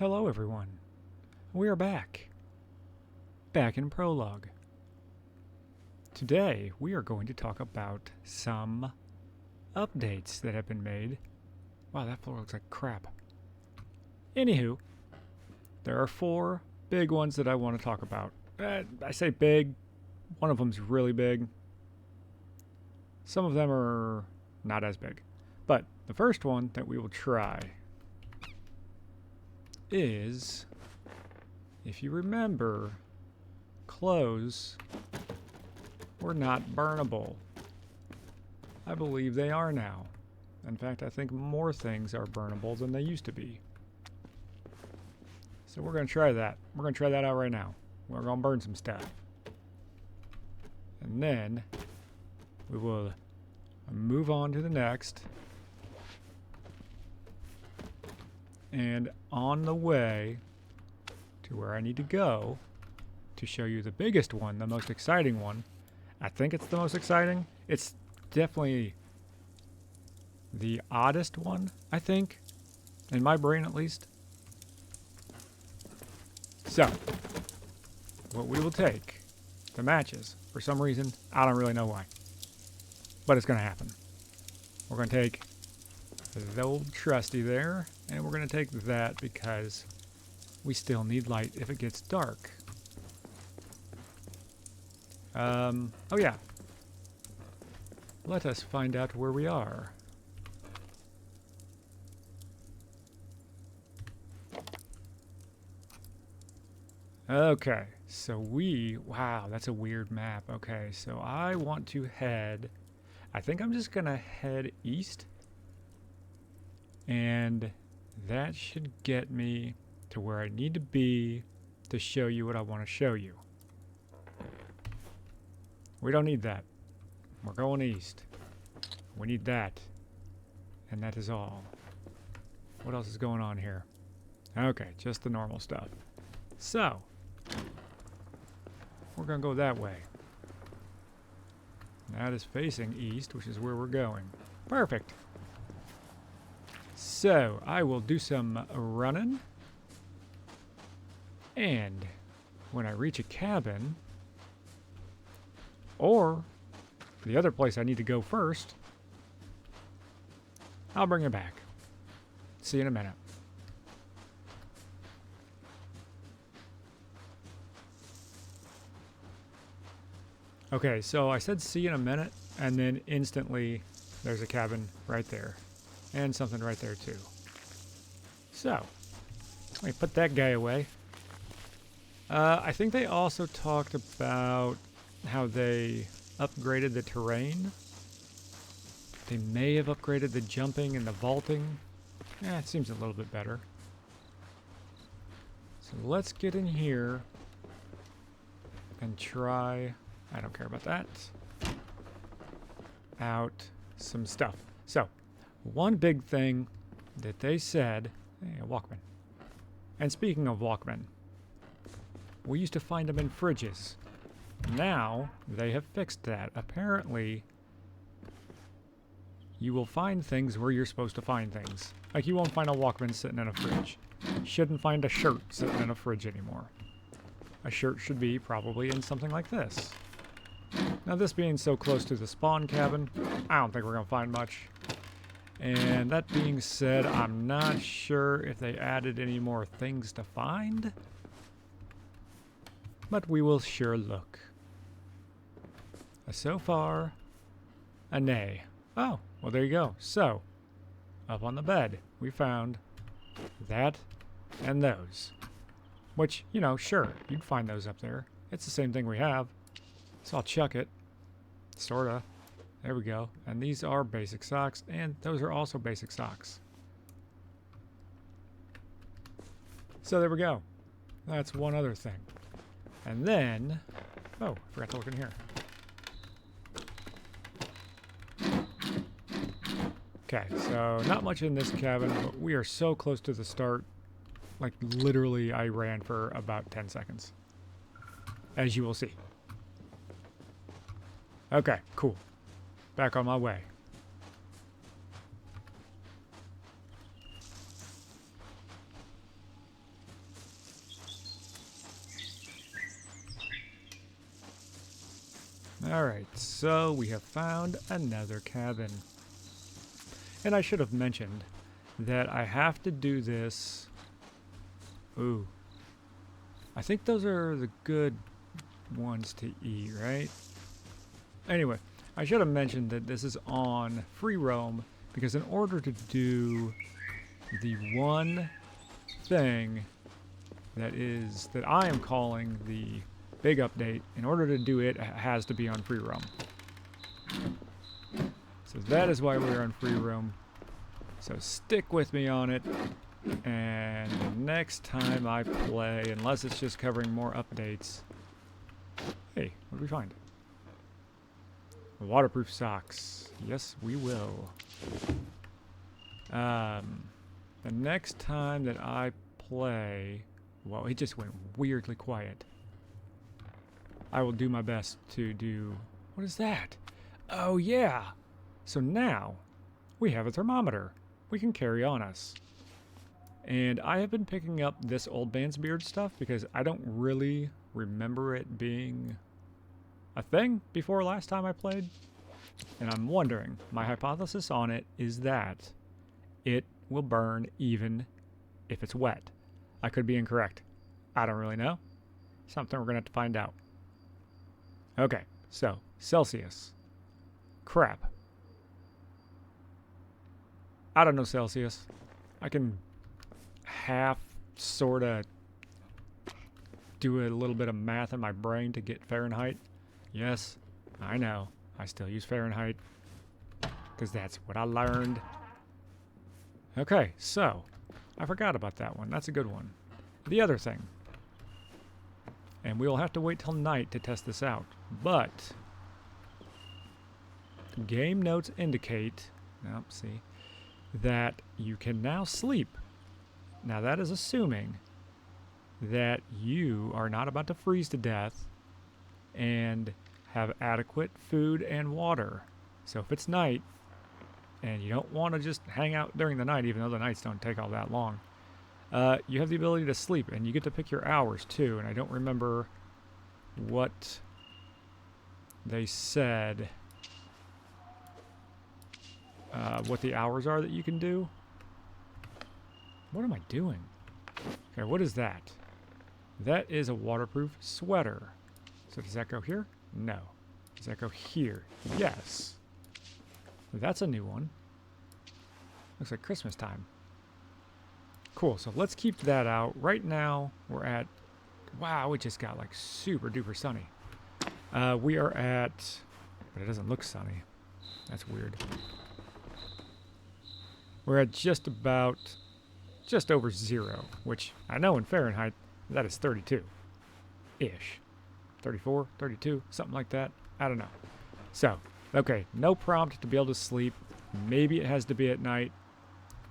Hello everyone. We are back in Prologue. Today we are going to talk about some updates that have been made. Wow, that floor looks like crap. Anywho, there are 4 big ones that I want to talk about. I say big, one of them's really big. Some of them are not as big. But the first one that we will try is, if you remember, clothes were not burnable. I believe they are now. In fact, I think more things are burnable than they used to be. So we're going to try that. We're going to try that out right now. We're going to burn some stuff. And then we will move on to the next. And on the way to where I need to go to show you the biggest one, the most exciting one. I think it's the most exciting. It's definitely the oddest one, I think, in my brain at least. So, what we will take, the matches, for some reason, I don't really know why, but it's going to happen. We're going to take the old trusty there, and we're going to take that because we still need light if it gets dark. Oh yeah. Let us find out where we are. Okay, so wow, that's a weird map. Okay, so I want to head, I think I'm just going to head east. And that should get me to where I need to be to show you what I want to show you. We don't need that. We're going east. We need that. And that is all. What else is going on here? Okay, just the normal stuff. So, we're going to go that way. That is facing east, which is where we're going. Perfect. So, I will do some running, and when I reach a cabin, or the other place I need to go first, I'll bring it back. See you in a minute. Okay, so I said see you in a minute, and then instantly there's a cabin right there. And something right there too. So, let me put that guy away. I think they also talked about how they upgraded the terrain. They may have upgraded the jumping and the vaulting. It seems a little bit better. So let's get in here and try, I don't care about that, out some stuff. So, one big thing that they said, hey, a Walkman. And speaking of Walkman, we used to find them in fridges. Now, they have fixed that. Apparently, you will find things where you're supposed to find things. Like you won't find a Walkman sitting in a fridge. You shouldn't find a shirt sitting in a fridge anymore. A shirt should be probably in something like this. Now, this being so close to the spawn cabin, I don't think we're going to find much. And that being said, I'm not sure if they added any more things to find, but we will sure look. So far, a nay. Oh, well there you go. So, up on the bed, we found that and those. Which, you know, sure, you'd find those up there. It's the same thing we have. So I'll chuck it. Sorta. There we go. And these are basic socks, and those are also basic socks. So there we go. That's one other thing. And then, oh, I forgot to look in here. Okay, so not much in this cabin, but we are so close to the start. Like literally I ran for about 10 seconds. As you will see. Okay, cool. Back on my way. Alright, so we have found another cabin. And I should have mentioned that I have to do this. Ooh. I think those are the good ones to eat, right? Anyway, I should have mentioned that this is on free roam because in order to do the one thing that I am calling the big update, in order to do it, it has to be on free roam. So that is why we're on free roam. So stick with me on it, and the next time I play, unless it's just covering more updates. Hey, what did we find? Waterproof socks. Yes, we will. The next time that I play, well, it just went weirdly quiet. I will do my best to do. What is that? Oh yeah. So now we have a thermometer we can carry on us. And I have been picking up this old man's beard stuff because I don't really remember it being a thing before last time I played. And I'm wondering, my hypothesis on it is that it will burn even if it's wet. I could be incorrect. I don't really know. Something we're going to have to find out. Okay, so Celsius. Crap. I don't know Celsius. I can half sort of do a little bit of math in my brain to get Fahrenheit. Yes, I know. I still use Fahrenheit because that's what I learned. Okay, so I forgot about that one. That's a good one. The other thing, and we will have to wait till night to test this out, but game notes indicate, see, that you can now sleep. Now that is assuming that you are not about to freeze to death and have adequate food and water. So if it's night and you don't want to just hang out during the night, even though the nights don't take all that long, you have the ability to sleep, and you get to pick your hours too. And I don't remember what they said, what the hours are that you can do. What am I doing? Okay, what is that? That is a waterproof sweater. So does that go here? No. Does that go here? Yes. That's a new one. Looks like Christmas time. Cool, so let's keep that out. Right now, we're at... Wow, it just got like super duper sunny. We are at... But it doesn't look sunny. That's weird. We're at just over 0, which I know in Fahrenheit, that is 32-ish. 34, 32, something like that. I don't know. So, okay, no prompt to be able to sleep. Maybe it has to be at night.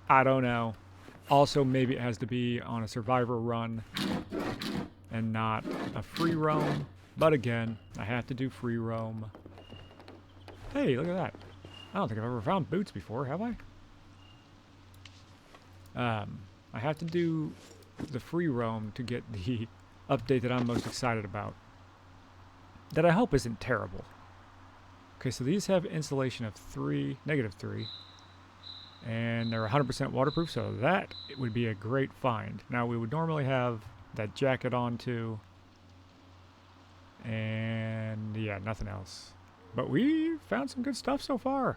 I don't know. Also, maybe it has to be on a survivor run and not a free roam. But again, I have to do free roam. Hey, look at that. I don't think I've ever found boots before, have I? I have to do the free roam to get the update that I'm most excited about. That I hope isn't terrible. Okay, so these have insulation of -3, and they're 100% waterproof, so that it would be a great find. Now, we would normally have that jacket on too, and yeah, nothing else. But we found some good stuff so far.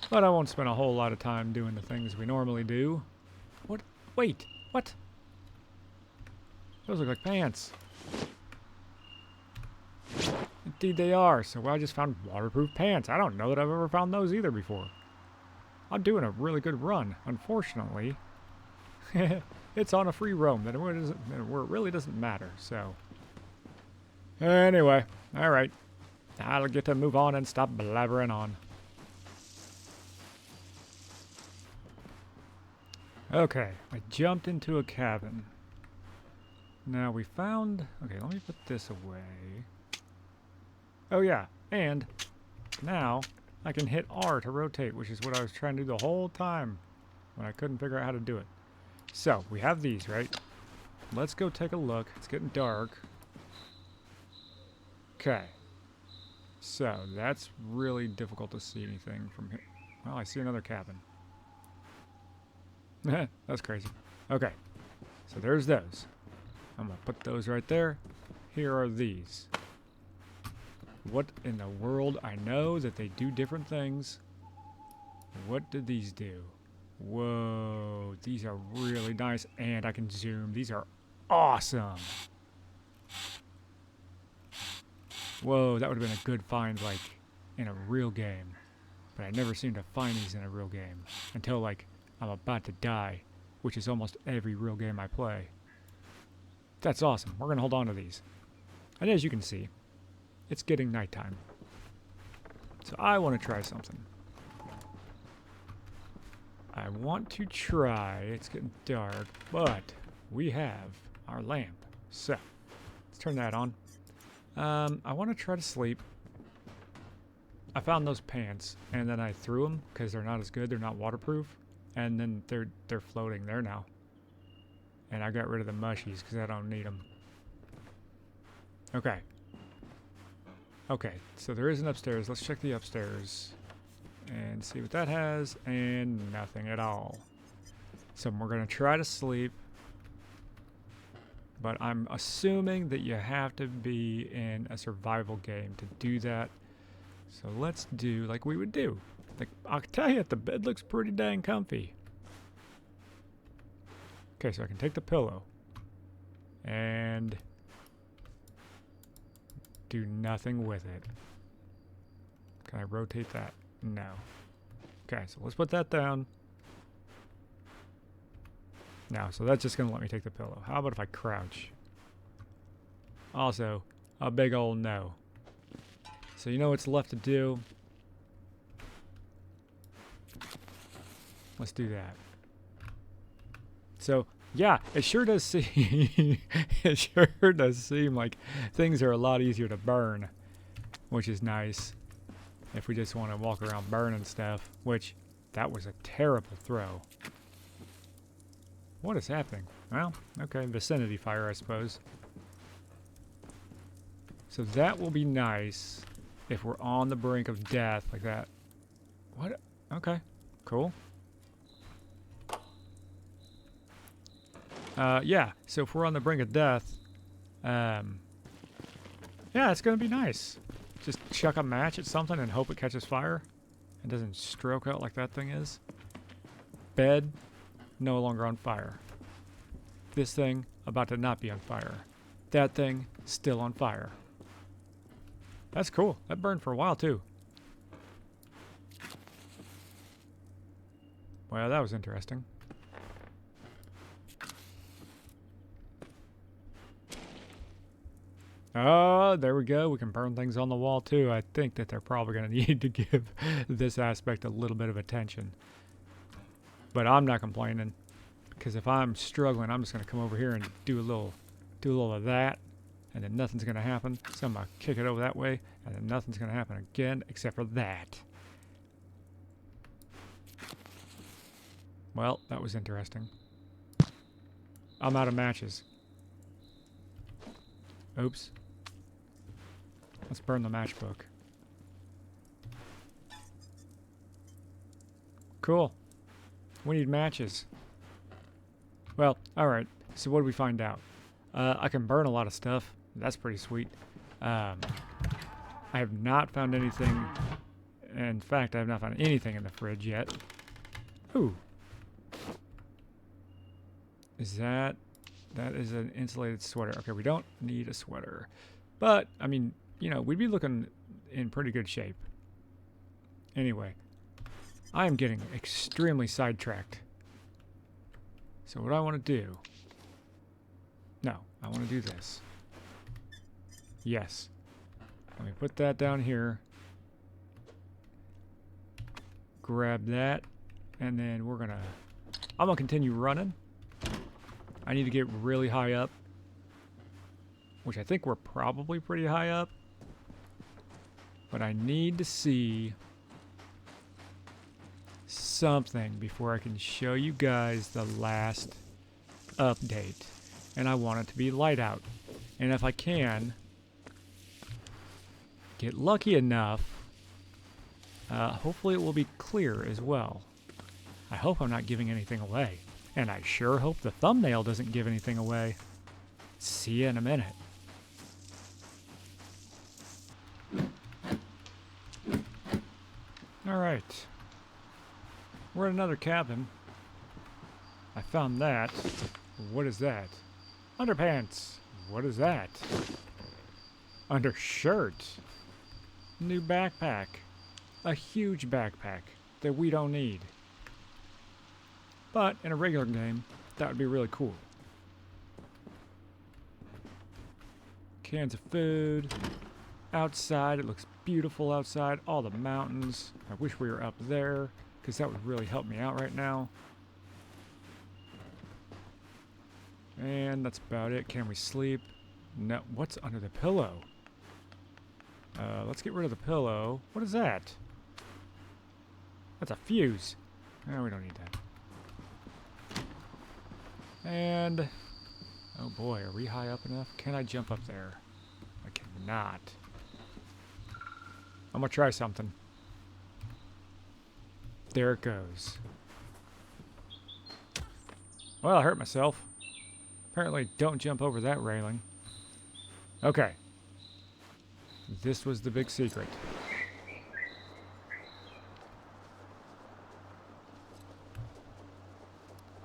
But I won't spend a whole lot of time doing the things we normally do. What? Wait, what? Those look like pants. Indeed they are. So I just found waterproof pants. I don't know that I've ever found those either before. I'm doing a really good run. Unfortunately, it's on a free roam where it really doesn't matter. So anyway, all right. I'll get to move on and stop blabbering on. Okay, I jumped into a cabin. Now we found... Okay, let me put this away. Oh yeah, and now I can hit R to rotate, which is what I was trying to do the whole time when I couldn't figure out how to do it. So, we have these, right? Let's go take a look. It's getting dark. Okay, So that's really difficult to see anything from here. Well, I see another cabin. That's crazy. Okay, so there's those. I'm gonna put those right there. Here are these. What in the world? I know that they do different things. What did these do? Whoa, these are really nice, and I can zoom. These are awesome. Whoa, that would have been a good find, like, in a real game. But I never seem to find these in a real game until, like, I'm about to die, which is almost every real game I play. That's awesome. We're going to hold on to these. And as you can see, it's getting nighttime. So I want to try something. I want to try, it's getting dark, but we have our lamp. So, let's turn that on. I want to try to sleep. I found those pants, and then I threw them because they're not as good. They're not waterproof, and then they're floating there now. And I got rid of the mushies because I don't need them. Okay. Okay, so there is an upstairs. Let's check the upstairs and see what that has, and nothing at all. So we're going to try to sleep, but I'm assuming that you have to be in a survival game to do that. So let's do like we would do. Like, I'll tell you, the bed looks pretty dang comfy. Okay, so I can take the pillow and do nothing with it. Can I rotate that? No. Okay, so let's put that down. Now, so that's just going to let me take the pillow. How about if I crouch? Also, a big old no. So you know what's left to do? Let's do that. So, yeah, it sure does seem it sure does seem like things are a lot easier to burn, which is nice. If we just want to walk around burning stuff, which that was a terrible throw. What is happening? Well, okay, vicinity fire, I suppose. So that will be nice if we're on the brink of death like that. What? Okay, cool. Yeah, so if we're on the brink of death, yeah, it's going to be nice. Just chuck a match at something and hope it catches fire and doesn't stroke out like that thing is. Bed, no longer on fire. This thing, about to not be on fire. That thing, still on fire. That's cool. That burned for a while, too. Well, that was interesting. Oh, there we go. We can burn things on the wall, too. I think that they're probably going to need to give this aspect a little bit of attention. But I'm not complaining, because if I'm struggling, I'm just going to come over here and do a little of that, and then nothing's going to happen. So I'm going to kick it over that way, and then nothing's going to happen again except for that. Well, that was interesting. I'm out of matches. Oops. Let's burn the matchbook. Cool. We need matches. Well, alright. So what did we find out? I can burn a lot of stuff. That's pretty sweet. I have not found anything. In fact, I have not found anything in the fridge yet. Ooh. Is that... That is an insulated sweater. Okay, we don't need a sweater. But, I mean, you know, we'd be looking in pretty good shape. Anyway, I am getting extremely sidetracked. So what I want to do... No, I want to do this. Yes. Let me put that down here. Grab that. And then we're going to... I'm going to continue running. I need to get really high up, which I think we're probably pretty high up, but I need to see something before I can show you guys the last update, and I want it to be light out, and if I can, get lucky enough, hopefully it will be clear as well. I hope I'm not giving anything away. And I sure hope the thumbnail doesn't give anything away. See you in a minute. Alright. We're in another cabin. I found that. What is that? Underpants. What is that? Undershirt. New backpack. A huge backpack that we don't need. But in a regular game, that would be really cool. Cans of food. Outside, it looks beautiful outside. All the mountains. I wish we were up there, because that would really help me out right now. And that's about it. Can we sleep? No. What's under the pillow? Let's get rid of the pillow. What is that? That's a fuse. No, we don't need that. And... oh boy, are we high up enough? Can I jump up there? I cannot. I'm gonna try something. There it goes. Well, I hurt myself. Apparently, don't jump over that railing. Okay. This was the big secret.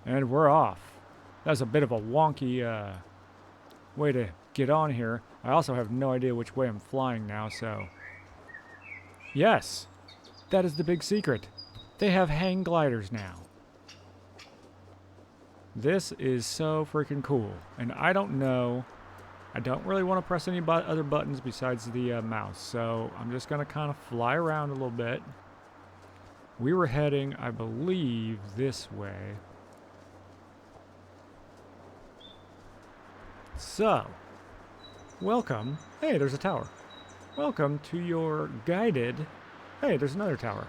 And we're off. That's a bit of a wonky way to get on here. I also have no idea which way I'm flying now, so... yes! That is the big secret. They have hang gliders now. This is so freaking cool. And I don't know... I don't really want to press any other buttons besides the mouse, so I'm just going to kind of fly around a little bit. We were heading, I believe, this way. So, welcome. Hey, there's a tower. Welcome to your guided... hey, there's another tower.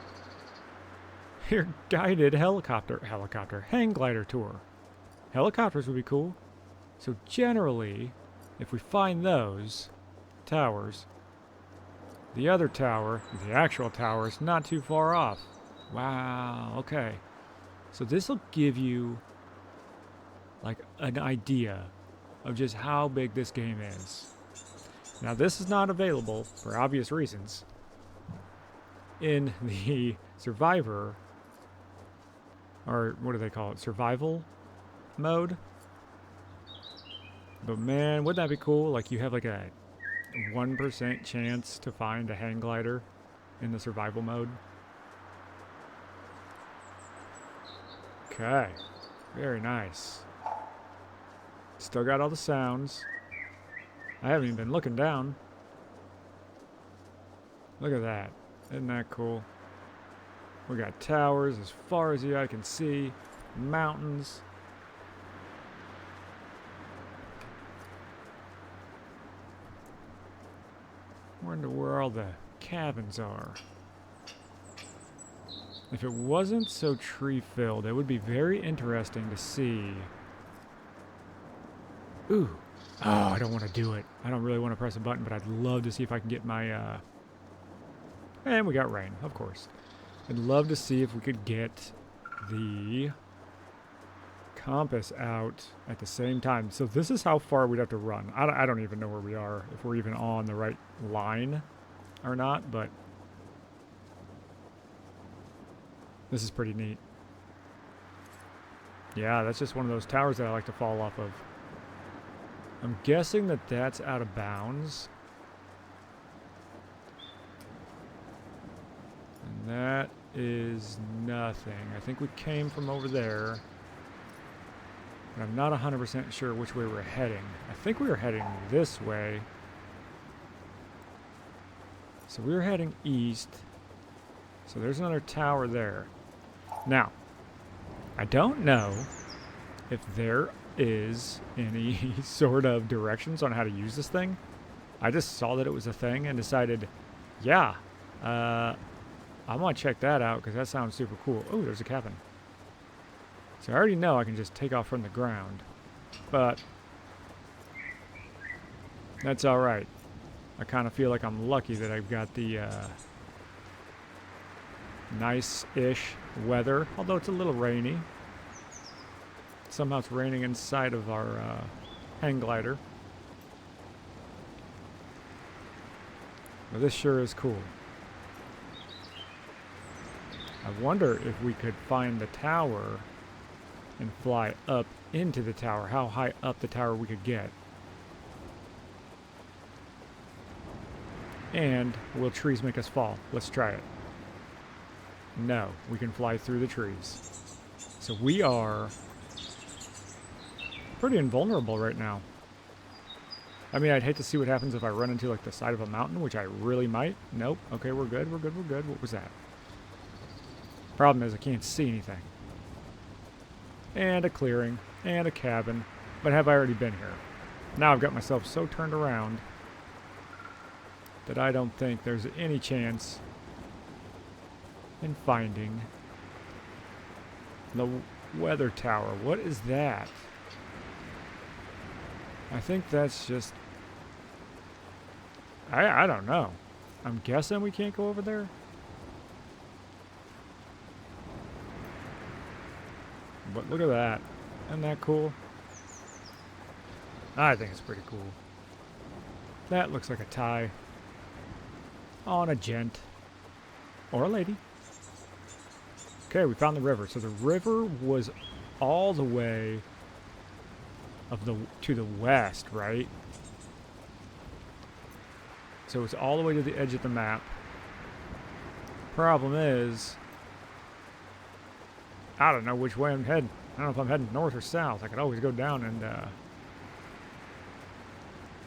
Your guided helicopter hang glider tour. Helicopters would be cool. So generally... if we find those towers, the other tower, the actual tower, is not too far off. Wow, okay. So this will give you like an idea of just how big this game is. Now this is not available, for obvious reasons, in the Survivor, or what do they call it, survival mode. But man, wouldn't that be cool? Like you have like a 1% chance to find a hang glider in the survival mode. Okay, very nice. Still got all the sounds. I haven't even been looking down. Look at that. Isn't that cool? We got towers as far as the eye can see. Mountains. Wonder where all the cabins are. If it wasn't so tree-filled, it would be very interesting to see. Ooh. Oh, I don't want to do it. I don't really want to press a button, but I'd love to see if I can get my, and we got rain, of course. I'd love to see if we could get the compass out at the same time. So this is how far we'd have to run. I don't even know where we are, if we're even on the right line or not, but this is pretty neat. Yeah, that's just one of those towers that I like to fall off of. I'm guessing that that's out of bounds. And that is nothing. I think we came from over there. But I'm not 100% sure which way we're heading. I think we were heading this way. So we were heading east. So there's another tower there. Now, I don't know if there is any sort of directions on how to use this thing. I just saw that it was a thing and decided, yeah, I want to check that out because that sounds super cool. Oh, there's a cabin. So I already know I can just take off from the ground, but that's all right. I kind of feel like I'm lucky that I've got the nice-ish weather, although it's a little rainy. Somehow it's raining inside of our hang glider. But this sure is cool. I wonder if we could find the tower and fly up into the tower, how high up the tower we could get. And will trees make us fall? Let's try it. No, we can fly through the trees. So we are pretty invulnerable right now. I mean, I'd hate to see what happens if I run into like the side of a mountain, which I really might. Nope. Okay, we're good, we're good, we're good. What was that? Problem is I can't see anything. And a clearing, and a cabin. But have I already been here? Now I've got myself so turned around that I don't think there's any chance in finding the weather tower. What is that? I think that's just... I don't know. I'm guessing we can't go over there? But look at that. Isn't that cool? I think it's pretty cool. That looks like a tie on a gent. Or a lady. Okay, we found the river. So the river was all the way to the west, right? So it's all the way to the edge of the map. Problem is, I don't know which way I'm heading. I don't know if I'm heading north or south. I could always go down and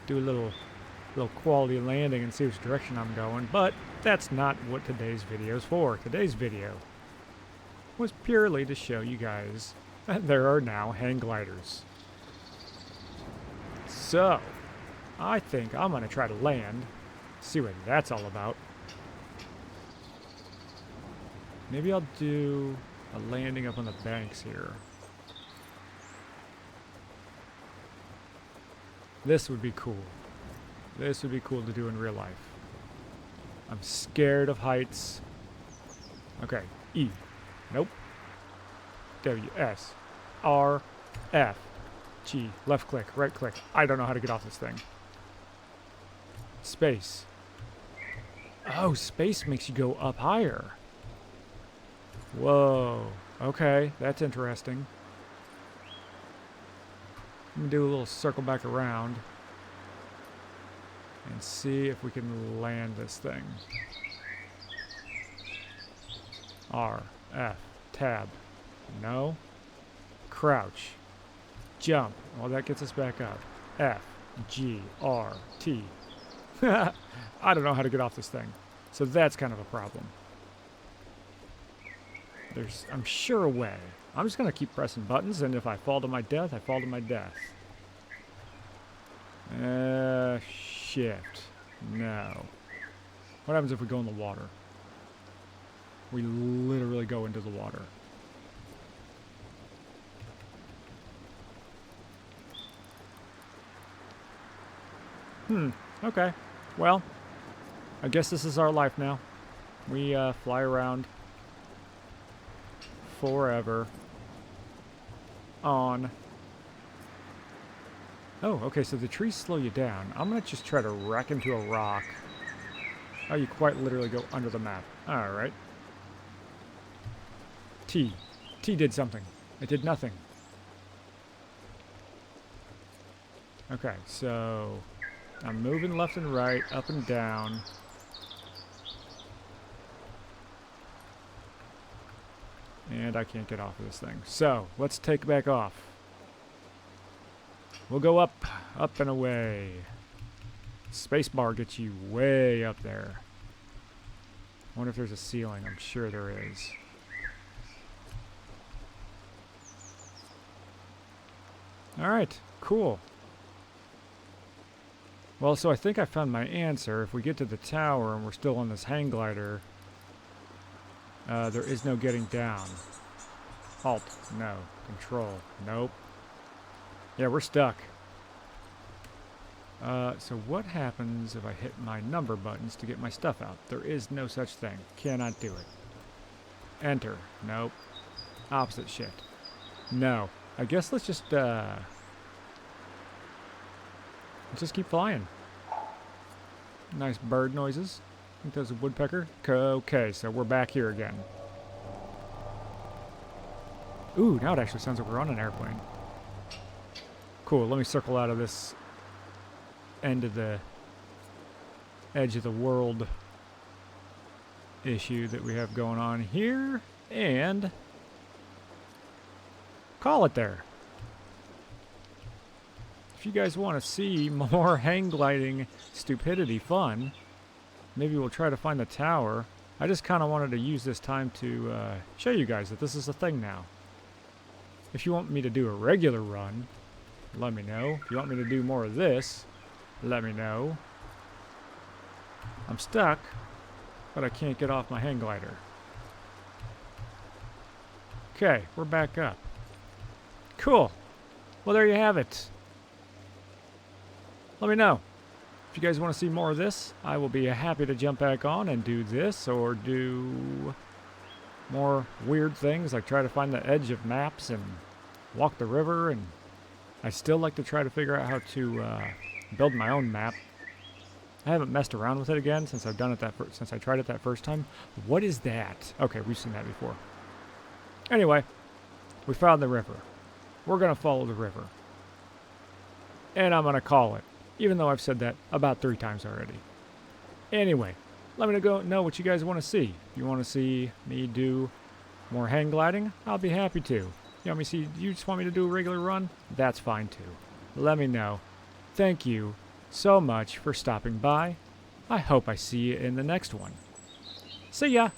do a little quality landing and see which direction I'm going. But that's not what today's video is for. Today's video was purely to show you guys that there are now hang gliders. So, I think I'm going to try to land, see what that's all about. Maybe I'll do a landing up on the banks here. This would be cool. This would be cool to do in real life. I'm scared of heights. Okay, E. Nope. W, S, R, F, G. Left click, right click. I don't know how to get off this thing. Space. Oh, space makes you go up higher. Whoa. Okay, that's interesting. Let me do a little circle back around and see if we can land this thing. R, F, tab. No. Crouch. Jump. Well, that gets us back up. F, G, R, T. I don't know how to get off this thing. So that's kind of a problem. There's, I'm sure, a way. I'm just going to keep pressing buttons, and if I fall to my death, I fall to my death. Shift. No. What happens if we go in the water? We literally go into the water. Okay. Well, I guess this is our life now. We fly around forever on... Oh, okay, so the trees slow you down. I'm going to just try to wreck into a rock. Oh, you quite literally go under the map. Alright. T. T did something. It did nothing. Okay, so I'm moving left and right, up and down. And I can't get off of this thing. So, let's take back off. We'll go up, up and away. Spacebar gets you way up there. I wonder if there's a ceiling. I'm sure there is. Alright, cool. Well, so I think I found my answer. If we get to the tower and we're still on this hang glider, there is no getting down. Alt, no. Control, nope. Yeah, we're stuck. So what happens if I hit my number buttons to get my stuff out? There is no such thing. Cannot do it. Enter. Nope. Opposite shift. No. I guess let's just keep flying. Nice bird noises. I think there's a woodpecker. Okay, so we're back here again. Ooh, now it actually sounds like we're on an airplane. Cool, let me circle out of this end of the edge of the world issue that we have going on here, and call it there. If you guys want to see more hang gliding stupidity fun, maybe we'll try to find the tower. I just kind of wanted to use this time to show you guys that this is a thing now. If you want me to do a regular run, let me know. If you want me to do more of this, let me know. I'm stuck, but I can't get off my hang glider. Okay, we're back up. Cool. Well, there you have it. Let me know. If you guys want to see more of this, I will be happy to jump back on and do this or do more weird things like try to find the edge of maps and walk the river. And I still like to try to figure out how to build my own map. I haven't messed around with it again since I've done it since I tried it that first time. What is that? Okay, we've seen that before. Anyway, we found the river. We're going to follow the river. And I'm going to call it, even though I've said that about 3 times already. Anyway, let me know what you guys want to see. If you want to see me do more hang gliding, I'll be happy to. You just want me to do a regular run? That's fine too. Let me know. Thank you so much for stopping by. I hope I see you in the next one. See ya!